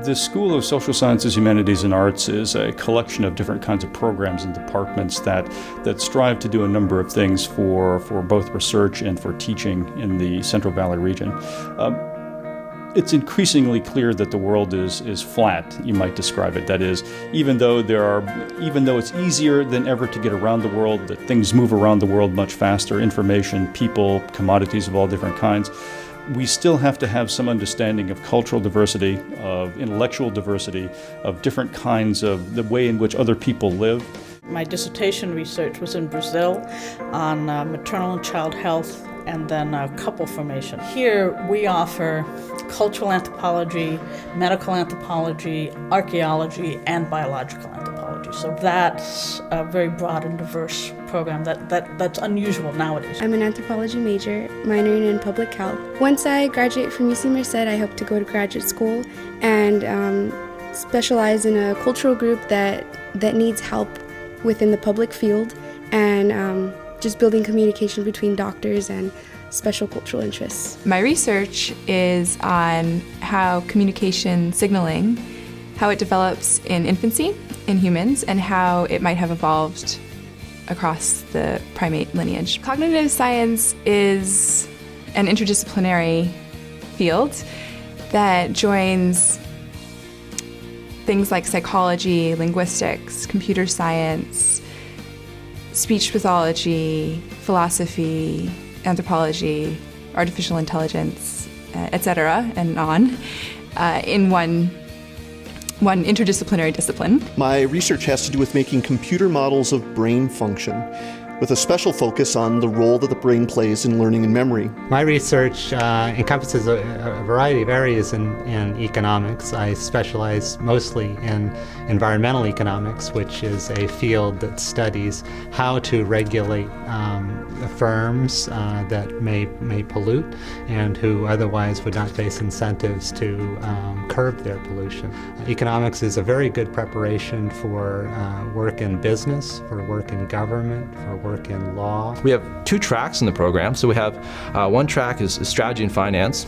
The School of Social Sciences, Humanities and Arts is a collection of different kinds of programs and departments that strive to do a number of things for both research and for teaching in the Central Valley region. It's increasingly clear that the world is flat, you might describe it. That is, even though it's easier than ever to get around the world, that things move around the world much faster, information, people, commodities of all different kinds, we still have to have some understanding of cultural diversity, of intellectual diversity, of different kinds of the way in which other people live. My dissertation research was in Brazil on maternal and child health and then couple formation. Here we offer cultural anthropology, medical anthropology, archaeology, and biological anthropology. So that's a very broad and diverse program that's unusual nowadays. I'm an anthropology major, minoring in public health. Once I graduate from UC Merced, I hope to go to graduate school and specialize in a cultural group that needs help within the public field and just building communication between doctors and special cultural interests. My research is on how communication signaling, how it develops in infancy in humans, and how it might have evolved across the primate lineage. Cognitive science is an interdisciplinary field that joins things like psychology, linguistics, computer science, speech pathology, philosophy, anthropology, artificial intelligence, etc., and on, in one interdisciplinary discipline. My research has to do with making computer models of brain function, with a special focus on the role that the brain plays in learning and memory. My research encompasses a variety of areas in economics. I specialize mostly in environmental economics, which is a field that studies how to regulate firms that may pollute and who otherwise would not face incentives to curb their pollution. Economics is a very good preparation for work in business, for work in government, for work in law. We have two tracks in the program. So we have one track is strategy and finance.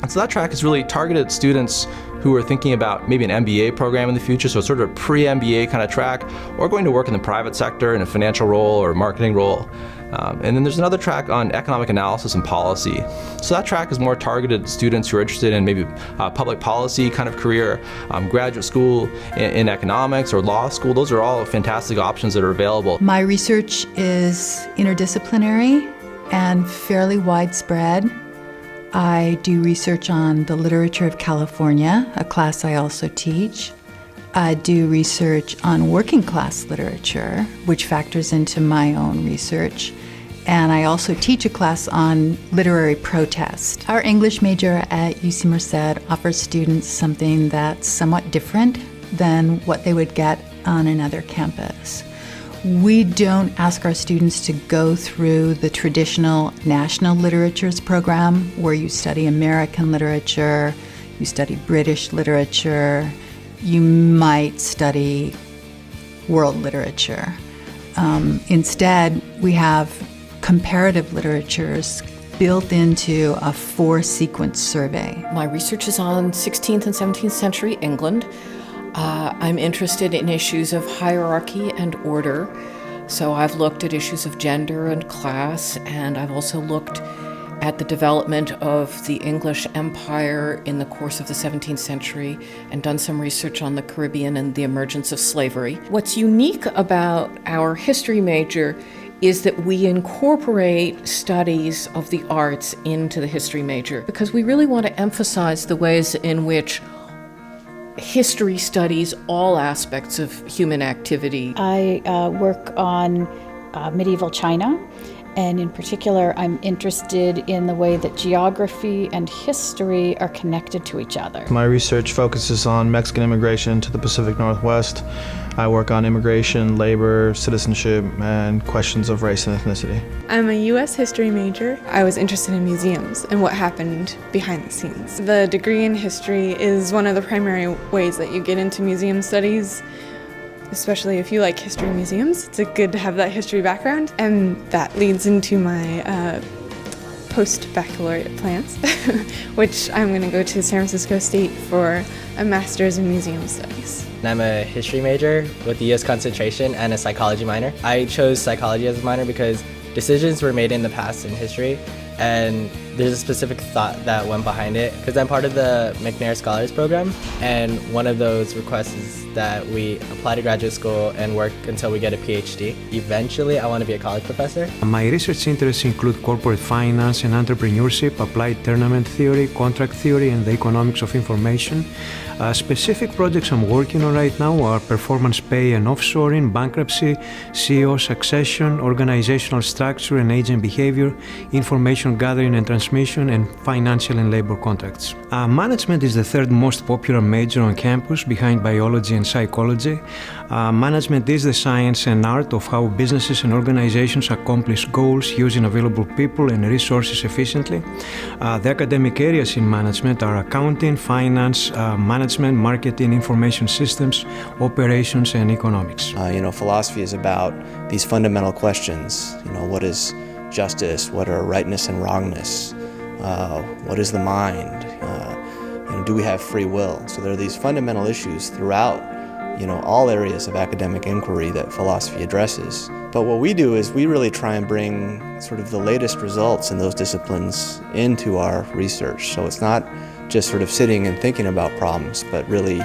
And so that track is really targeted at students who are thinking about maybe an MBA program in the future, so it's sort of a pre-MBA kind of track, or going to work in the private sector in a financial role or a marketing role. And then there's another track on economic analysis and policy. So that track is more targeted at students who are interested in maybe public policy kind of career, graduate school in economics or law school. Those are all fantastic options that are available. My research is interdisciplinary and fairly widespread. I do research on the literature of California, a class I also teach. I do research on working class literature, which factors into my own research. And I also teach a class on literary protest. Our English major at UC Merced offers students something that's somewhat different than what they would get on another campus. We don't ask our students to go through the traditional national literatures program where you study American literature, you study British literature, you might study world literature. Instead, we have comparative literatures built into a 4-sequence survey. My research is on 16th and 17th century England. I'm interested in issues of hierarchy and order. So I've looked at issues of gender and class, and I've also looked at the development of the English Empire in the course of the 17th century and done some research on the Caribbean and the emergence of slavery. What's unique about our history major is that we incorporate studies of the arts into the history major because we really want to emphasize the ways in which history studies all aspects of human activity. I work on medieval China, and in particular, I'm interested in the way that geography and history are connected to each other. My research focuses on Mexican immigration to the Pacific Northwest. I work on immigration, labor, citizenship, and questions of race and ethnicity. I'm a U.S. history major. I was interested in museums and what happened behind the scenes. The degree in history is one of the primary ways that you get into museum studies, especially if you like history museums. It's good to have that history background, and that leads into my post-baccalaureate plans, which I'm going to go to San Francisco State for a master's in museum studies. I'm a history major with a US concentration and a psychology minor. I chose psychology as a minor because decisions were made in the past in history, and there's a specific thought that went behind it because I'm part of the McNair Scholars Program, and one of those requests is that we apply to graduate school and work until we get a PhD. Eventually, I want to be a college professor. My research interests include corporate finance and entrepreneurship, applied tournament theory, contract theory, and the economics of information. Specific projects I'm working on right now are performance pay and offshoring, bankruptcy, CEO succession, organizational structure and agent behavior, information gathering and transmission, and financial and labor contracts. Management is the third most popular major on campus behind biology and psychology. Management is the science and art of how businesses and organizations accomplish goals using available people and resources efficiently. The academic areas in management are accounting, finance, management, marketing, information systems, operations, and economics. Philosophy is about these fundamental questions. What is justice? What are rightness and wrongness? What is the mind? Do we have free will? So there are these fundamental issues throughout all areas of academic inquiry that philosophy addresses. But what we do is we really try and bring sort of the latest results in those disciplines into our research. So it's not just sort of sitting and thinking about problems, but really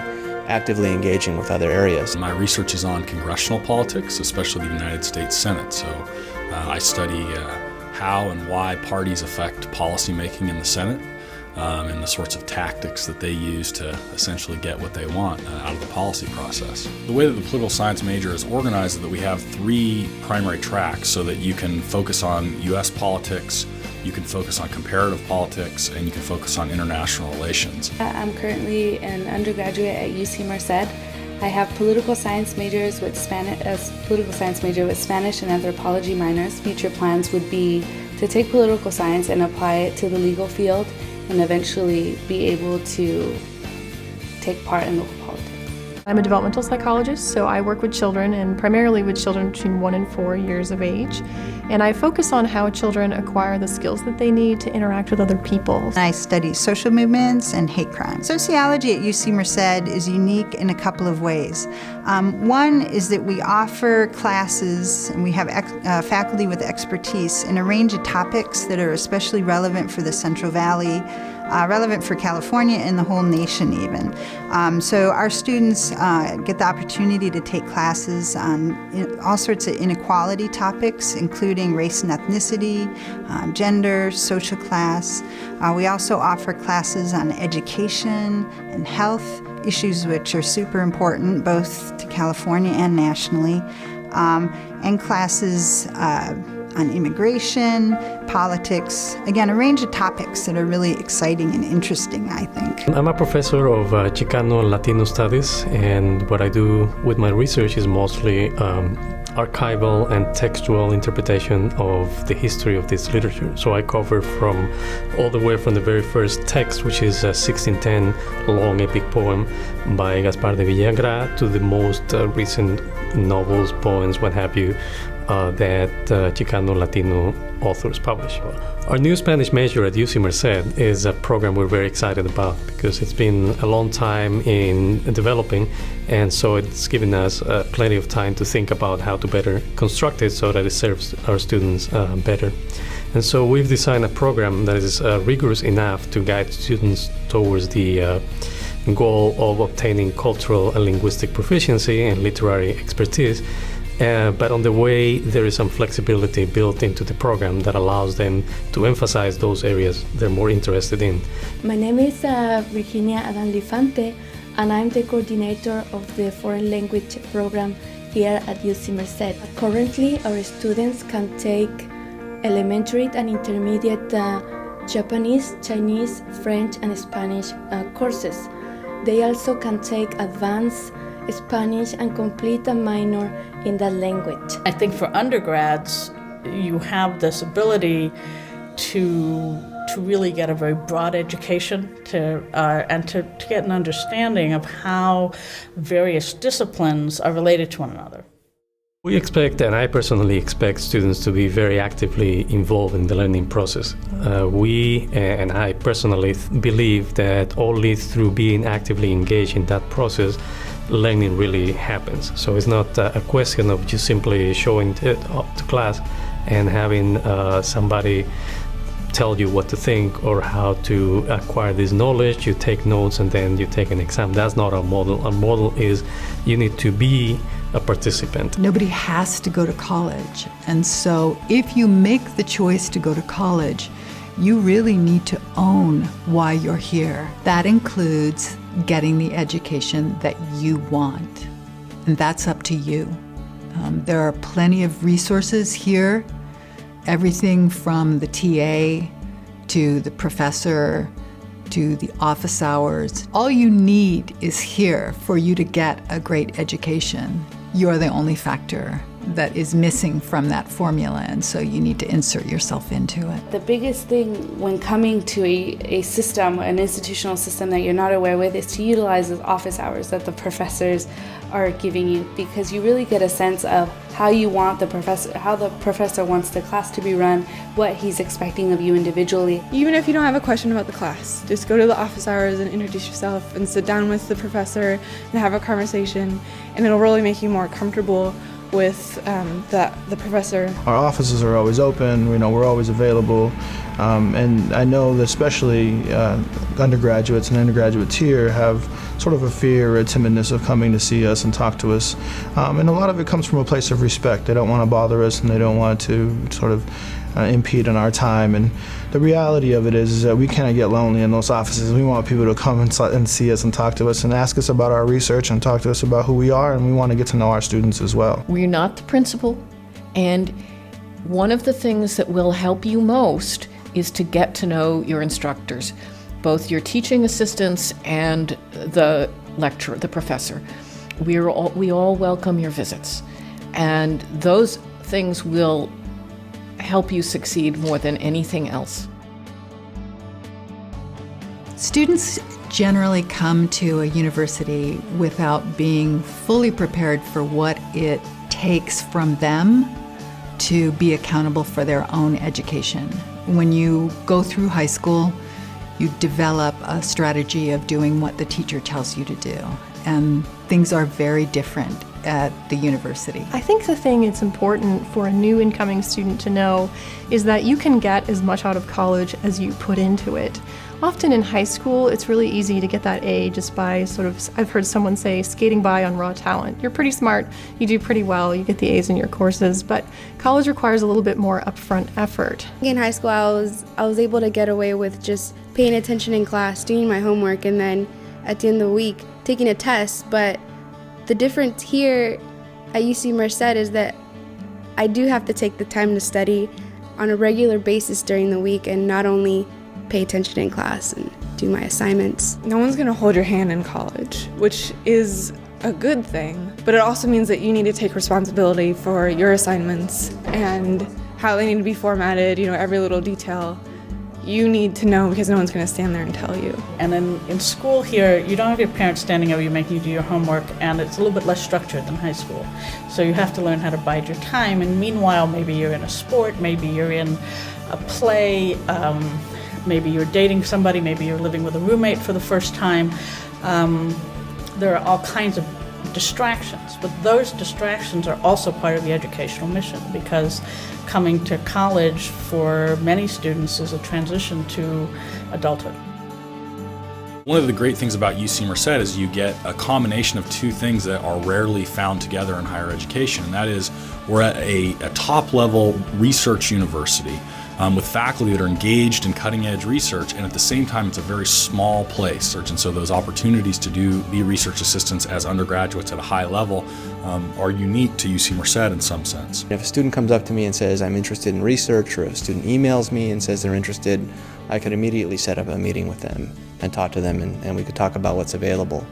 actively engaging with other areas. My research is on congressional politics, especially the United States Senate. So I study how and why parties affect policymaking in the Senate. And the sorts of tactics that they use to essentially get what they want out of the policy process. The way that the political science major is organized is that we have 3 primary tracks so that you can focus on U.S. politics, you can focus on comparative politics, and you can focus on international relations. I'm currently an undergraduate at UC Merced. I have political science majors with political science major with Spanish and anthropology minors. Future plans would be to take political science and apply it to the legal field, and eventually be able to take part in local politics. I'm a developmental psychologist, so I work with children, and primarily with children between 1 and 4 years of age. And I focus on how children acquire the skills that they need to interact with other people. I study social movements and hate crime. Sociology at UC Merced is unique in a couple of ways. One is that we offer classes, and we have faculty with expertise in a range of topics that are especially relevant for the Central Valley, relevant for California and the whole nation even. So our students get the opportunity to take classes on all sorts of inequality topics, including race and ethnicity, gender, social class. We also offer classes on education and health, issues which are super important both to California and nationally, and classes on immigration, politics, again, a range of topics that are really exciting and interesting, I think. I'm a professor of Chicano-Latino Studies, and what I do with my research is mostly archival and textual interpretation of the history of this literature. So I cover from all the way from the very first text, which is a 1610 long epic poem by Gaspar de Villagra, to the most recent novels, poems, what have you, that Chicano-Latino authors publish. Our new Spanish major at UC Merced is a program we're very excited about because it's been a long time in developing, and so it's given us plenty of time to think about how to better construct it so that it serves our students better. And so we've designed a program that is rigorous enough to guide students towards the goal of obtaining cultural and linguistic proficiency and literary expertise. But on the way, there is some flexibility built into the program that allows them to emphasize those areas they're more interested in. My name is Virginia Adan-Lifante, and I'm the coordinator of the foreign language program here at UC Merced. Currently, our students can take elementary and intermediate Japanese, Chinese, French, and Spanish courses. They also can take advanced Spanish and complete a minor in that language. I think for undergrads, you have this ability to really get a very broad education and to get an understanding of how various disciplines are related to one another. We expect, and I personally expect, students to be very actively involved in the learning process. We, and I personally believe that only through being actively engaged in that process, learning really happens. So it's not a question of just simply showing it up to class and having somebody tell you what to think or how to acquire this knowledge. You take notes and then you take an exam. That's not our model. Our model is you need to be a participant. Nobody has to go to college. And so if you make the choice to go to college, you really need to own why you're here. That includes getting the education that you want. And that's up to you. There are plenty of resources here, everything from the TA to the professor to the office hours. All you need is here for you to get a great education. You're the only factor that is missing from that formula, and so you need to insert yourself into it. The biggest thing when coming to a system, an institutional system that you're not aware with, is to utilize those office hours that the professors are giving you, because you really get a sense of how you want the professor, how the professor wants the class to be run, what he's expecting of you individually. Even if you don't have a question about the class, just go to the office hours and introduce yourself and sit down with the professor and have a conversation, and it'll really make you more comfortable with the professor. Our offices are always open, we're always available, and I know that especially undergraduates and undergraduates here have sort of a fear or a timidness of coming to see us and talk to us, and a lot of it comes from a place of respect. They don't want to bother us and they don't want to sort of impede on our time, and the reality of it is that we kind of get lonely in those offices. We want people to come and see us and talk to us and ask us about our research and talk to us about who we are, and we want to get to know our students as well. We're not the principal, and one of the things that will help you most is to get to know your instructors, both your teaching assistants and the lecturer, the professor. We all welcome your visits, and those things will help you succeed more than anything else. Students generally come to a university without being fully prepared for what it takes from them to be accountable for their own education. When you go through high school, you develop a strategy of doing what the teacher tells you to do, and things are very different at the university. I think the thing it's important for a new incoming student to know is that you can get as much out of college as you put into it. Often in high school, it's really easy to get that A just by I've heard someone say, skating by on raw talent. You're pretty smart, you do pretty well, you get the A's in your courses, but college requires a little bit more upfront effort. In high school, I was able to get away with just paying attention in class, doing my homework, and then at the end of the week, taking a test. But the difference here at UC Merced is that I do have to take the time to study on a regular basis during the week and not only pay attention in class and do my assignments. No one's going to hold your hand in college, which is a good thing, but it also means that you need to take responsibility for your assignments and how they need to be formatted, every little detail. You need to know because no one's going to stand there and tell you. And in school here, you don't have your parents standing over you making you do your homework, and it's a little bit less structured than high school. So you have to learn how to bide your time, and meanwhile, maybe you're in a sport, maybe you're in a play, maybe you're dating somebody, maybe you're living with a roommate for the first time. There are all kinds of distractions, but those distractions are also part of the educational mission, because coming to college for many students is a transition to adulthood. One of the great things about UC Merced is you get a combination of two things that are rarely found together in higher education, and that is we're at a top-level research university with faculty that are engaged in cutting-edge research, and at the same time it's a very small place. And so those opportunities to be research assistants as undergraduates at a high level are unique to UC Merced in some sense. If a student comes up to me and says, I'm interested in research, or if a student emails me and says they're interested, I could immediately set up a meeting with them and talk to them, and we could talk about what's available.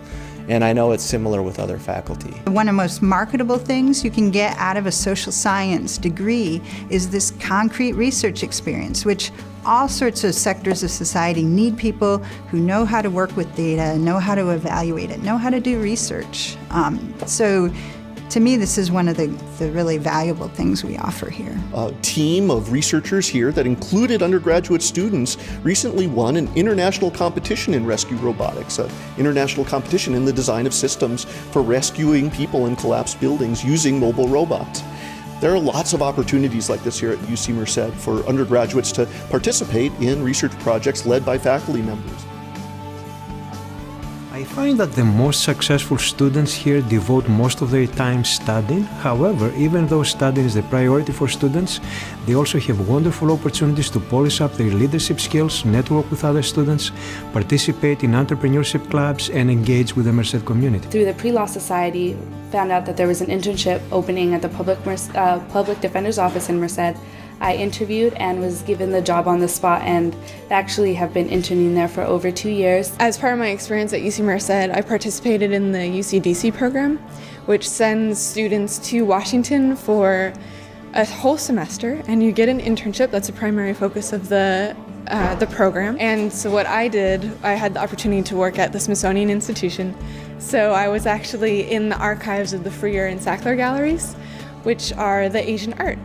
And I know it's similar with other faculty. One of the most marketable things you can get out of a social science degree is this concrete research experience, which all sorts of sectors of society need people who know how to work with data, know how to evaluate it, know how to do research. So To me, this is one of the really valuable things we offer here. A team of researchers here that included undergraduate students recently won an international competition in rescue robotics, an international competition in the design of systems for rescuing people in collapsed buildings using mobile robots. There are lots of opportunities like this here at UC Merced for undergraduates to participate in research projects led by faculty members. I find that the most successful students here devote most of their time studying. However, even though studying is the priority for students, they also have wonderful opportunities to polish up their leadership skills, network with other students, participate in entrepreneurship clubs, and engage with the Merced community. Through the Pre-Law Society, found out that there was an internship opening at the Public Defender's Office in Merced. I interviewed and was given the job on the spot and actually have been interning there for over 2 years. As part of my experience at UC Merced, I participated in the UC-DC program, which sends students to Washington for a whole semester, and you get an internship. That's a primary focus of the program. And so what I did, I had the opportunity to work at the Smithsonian Institution. So I was actually in the archives of the Freer and Sackler galleries, which are the Asian art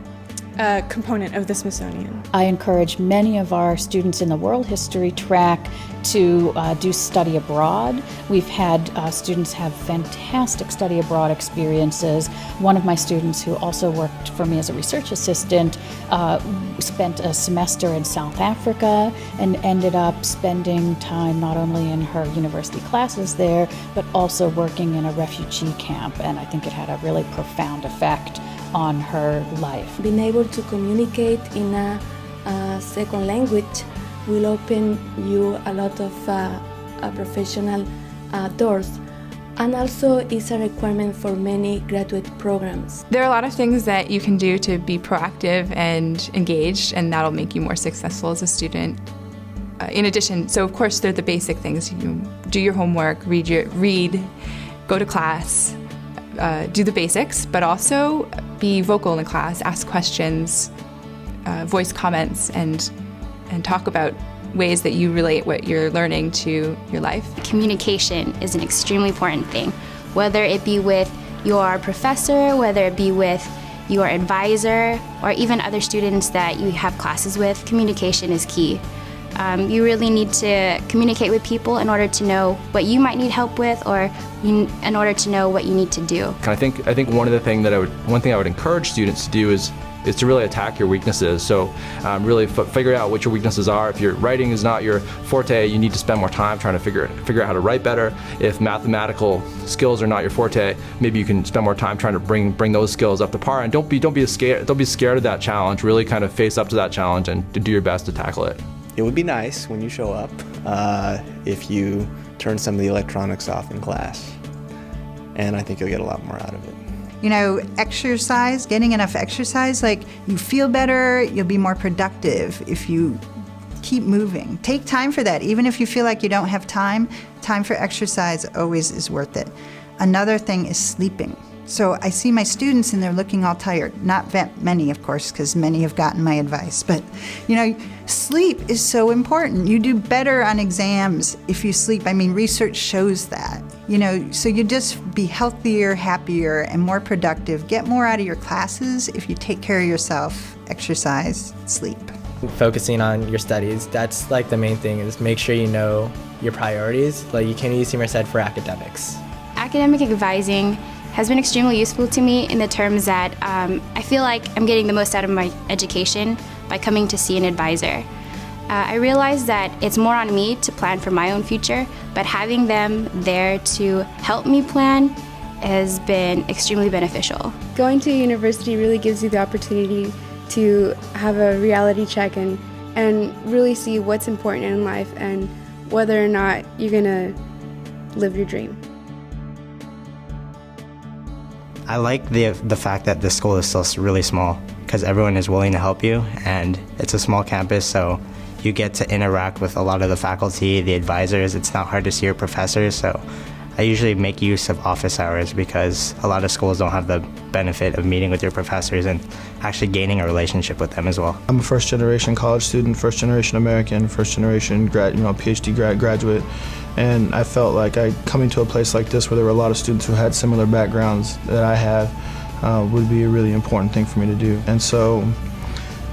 component of the Smithsonian. I encourage many of our students in the world history track to do study abroad. We've had students have fantastic study abroad experiences. One of my students, who also worked for me as a research assistant, spent a semester in South Africa and ended up spending time not only in her university classes there, but also working in a refugee camp. And I think it had a really profound effect on her life. Being able to communicate in a second language will open you a lot of professional doors, and also is a requirement for many graduate programs. There are a lot of things that you can do to be proactive and engaged, and that'll make you more successful as a student. In addition, so of course they're the basic things. You do your homework, read, go to class, do the basics, but also be vocal in class, ask questions, voice comments, and talk about ways that you relate what you're learning to your life. Communication is an extremely important thing, whether it be with your professor, whether it be with your advisor, or even other students that you have classes with. Communication is key. You really need to communicate with people in order to know what you might need help with, or in order to know what you need to do. I think one thing I would encourage students to do is to really attack your weaknesses. So really figure out what your weaknesses are. If your writing is not your forte, you need to spend more time trying to figure out how to write better. If mathematical skills are not your forte, maybe you can spend more time trying to bring those skills up to par. And don't be scared of that challenge. Really kind of face up to that challenge and do your best to tackle it. It would be nice when you show up if you turn some of the electronics off in class, and I think you'll get a lot more out of it. You know, exercise, getting enough exercise, like you feel better, you'll be more productive if you keep moving. Take time for that. Even if you feel like you don't have time for exercise always is worth it. Another thing is sleeping. So I see my students and they're looking all tired. Not that many, of course, because many have gotten my advice. But, you know, sleep is so important. You do better on exams if you sleep. I mean, research shows that. You know, so you just be healthier, happier, and more productive. Get more out of your classes if you take care of yourself, exercise, sleep. Focusing on your studies, that's like the main thing, is make sure you know your priorities. Like you can't use Merced for academics. Academic advising has been extremely useful to me in the terms that I feel like I'm getting the most out of my education by coming to see an advisor. I realize that it's more on me to plan for my own future, but having them there to help me plan has been extremely beneficial. Going to university really gives you the opportunity to have a reality check and really see what's important in life and whether or not you're gonna live your dream. I like the fact that the school is still really small because everyone is willing to help you, and it's a small campus, so you get to interact with a lot of the faculty, the advisors. It's not hard to see your professors, so I usually make use of office hours because a lot of schools don't have the benefit of meeting with your professors and actually gaining a relationship with them as well. I'm a first-generation college student, first-generation American, first-generation PhD graduate. And I felt like coming to a place like this where there were a lot of students who had similar backgrounds that I have would be a really important thing for me to do. And so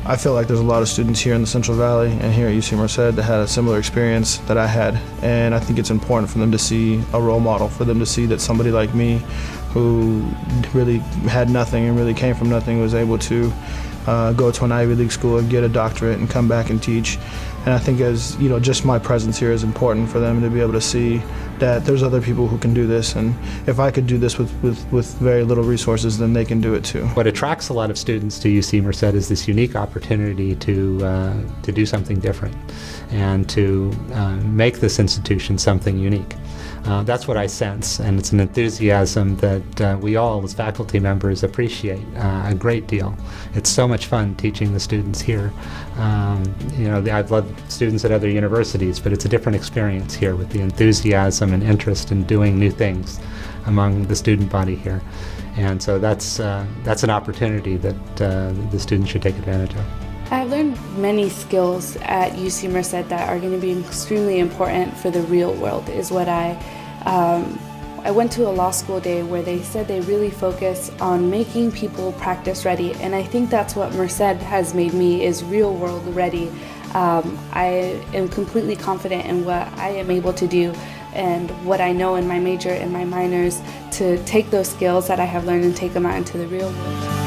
I feel like there's a lot of students here in the Central Valley and here at UC Merced that had a similar experience that I had. And I think it's important for them to see a role model, for them to see that somebody like me who really had nothing and really came from nothing was able to go to an Ivy League school and get a doctorate and come back and teach. And I think as, you know, just my presence here is important for them to be able to see that there's other people who can do this, and if I could do this with very little resources, then they can do it too. What attracts a lot of students to UC Merced is this unique opportunity to do something different and to make this institution something unique. That's what I sense, and it's an enthusiasm that we all as faculty members appreciate a great deal. It's so much fun teaching the students here. You know, I've loved students at other universities, but it's a different experience here with the enthusiasm and interest in doing new things among the student body here. And so that's an opportunity that the students should take advantage of. I've learned many skills at UC Merced that are going to be extremely important for the real world, is what I went to a law school day where they said they really focus on making people practice ready, and I think that's what Merced has made me, is real world ready. I am completely confident in what I am able to do and what I know in my major and my minors to take those skills that I have learned and take them out into the real world.